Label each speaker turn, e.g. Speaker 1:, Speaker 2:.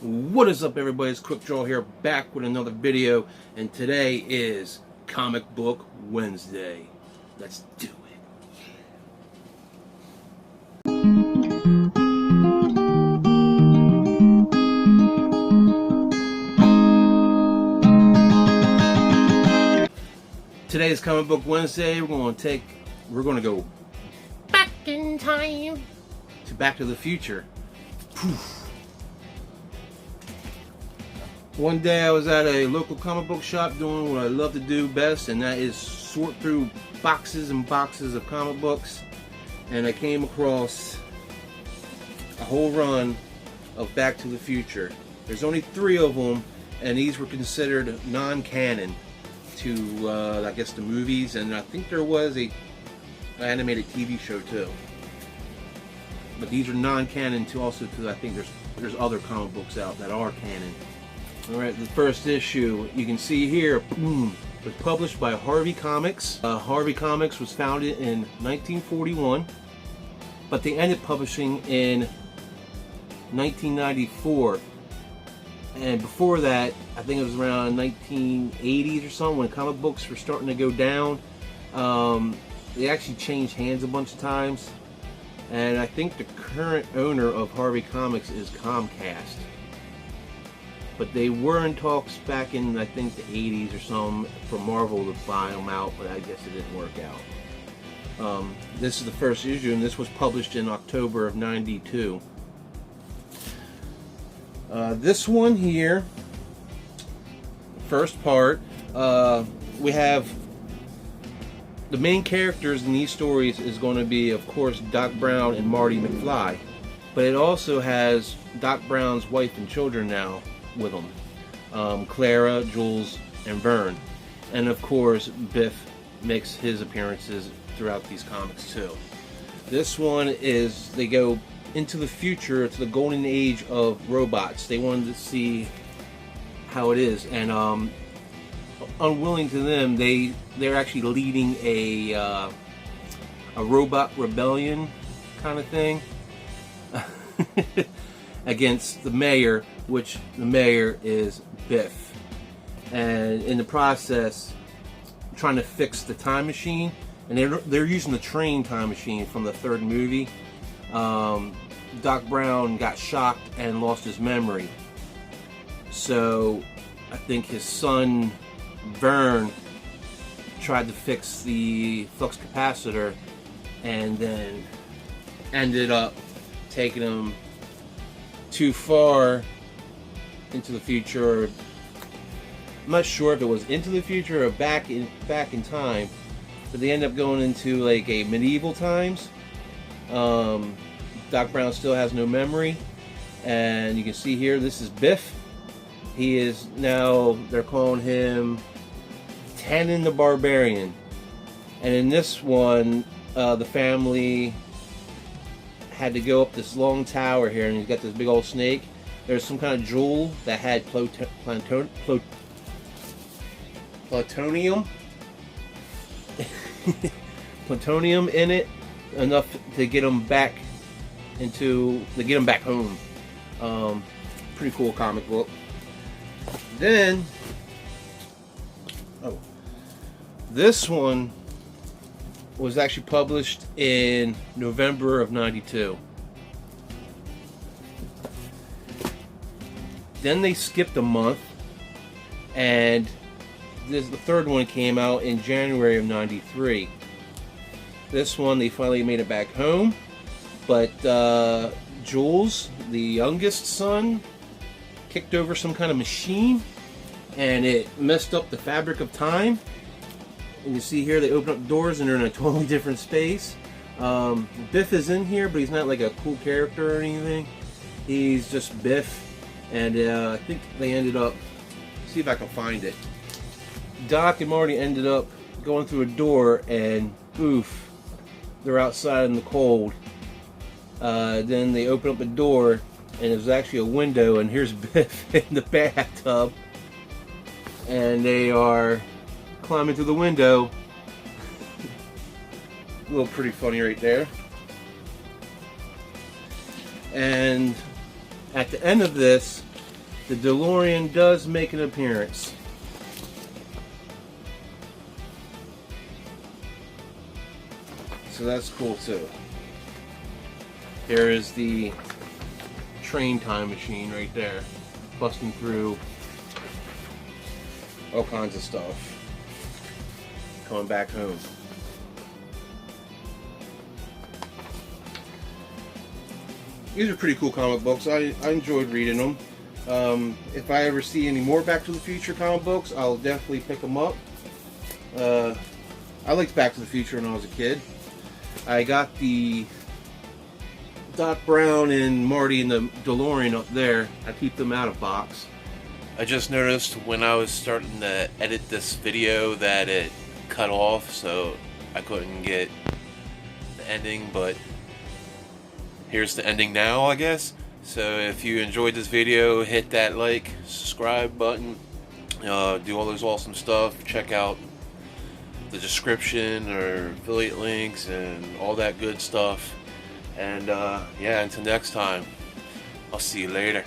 Speaker 1: What is up, everybody? It's Quickdraw here, back with another video, and today is Comic Book Wednesday. Let's do it. Today is Comic Book Wednesday. We're going to go back in time to Back to the Future. Poof. One day I was at a local comic book shop doing what I love to do best, and that is sort through boxes and boxes of comic books, and I came across a whole run of Back to the Future. There's only 3 of them, and these were considered non-canon to I guess the movies, and I think there was an animated TV show too. But these are non-canon to I think there's other comic books out that are canon. Alright, the first issue you can see here was published by Harvey Comics. Harvey Comics was founded in 1941, but they ended publishing in 1994. And before that, I think it was around 1980s or something, when comic books were starting to go down. They actually changed hands a bunch of times, and I think the current owner of Harvey Comics is Comcast. But they were in talks back in, I think, the 80s or something for Marvel to buy them out, but I guess it didn't work out. This is the first issue, and this was published in October of '92. This one here, first part, we have the main characters in these stories is going to be, of course, Doc Brown and Marty McFly. But it also has Doc Brown's wife and children now with them, Clara, Jules, and Vern, and of course Biff makes his appearances throughout these comics too. This one is, they go into the future, to the golden age of robots. They wanted to see how it is, and unwilling to them, they're actually leading a robot rebellion kind of thing against the mayor, which the mayor is Biff, and in the process trying to fix the time machine, and they're using the train time machine from the 3rd movie. Doc Brown got shocked and lost his memory, so I think his son Vern tried to fix the flux capacitor, and then ended up taking him too far into the future. I'm not sure if it was into the future or back in time, but they end up going into like a medieval times. Doc Brown still has no memory, and you can see here, this is Biff. He is now, they're calling him Tannen the Barbarian, and in this one the family had to go up this long tower here, and he's got this big old snake. There's some kind of jewel that had plutonium plutonium in it, enough to get him back home. Pretty cool comic book. Then, this one was actually published in November of '92. Then they skipped a month, and the 3rd one came out in January of '93. This one, they finally made it back home, but Jules, the youngest son, kicked over some kind of machine, and it messed up the fabric of time. And you see here, they open up doors and they're in a totally different space. Biff is in here, but he's not like a cool character or anything. He's just Biff. And I think they ended up, see if I can find it. Doc and Marty ended up going through a door, and oof, they're outside in the cold. Then they open up a door, and there's actually a window, and here's Biff in the bathtub. And they are climbing through the window. A little pretty funny right there. And at the end of this, the DeLorean does make an appearance. So that's cool too. There is the train time machine right there, busting through all kinds of stuff. Coming back home. These are pretty cool comic books. I enjoyed reading them. If I ever see any more Back to the Future comic books, I'll definitely pick them up. I liked Back to the Future when I was a kid. I got the Doc Brown and Marty and the DeLorean up there. I keep them out of box. I just noticed when I was starting to edit this video that it cut off, so I couldn't get the ending, but here's the ending now, I guess. So if you enjoyed this video, hit that like, subscribe button, do all those awesome stuff, check out the description or affiliate links and all that good stuff. And yeah, until next time, I'll see you later.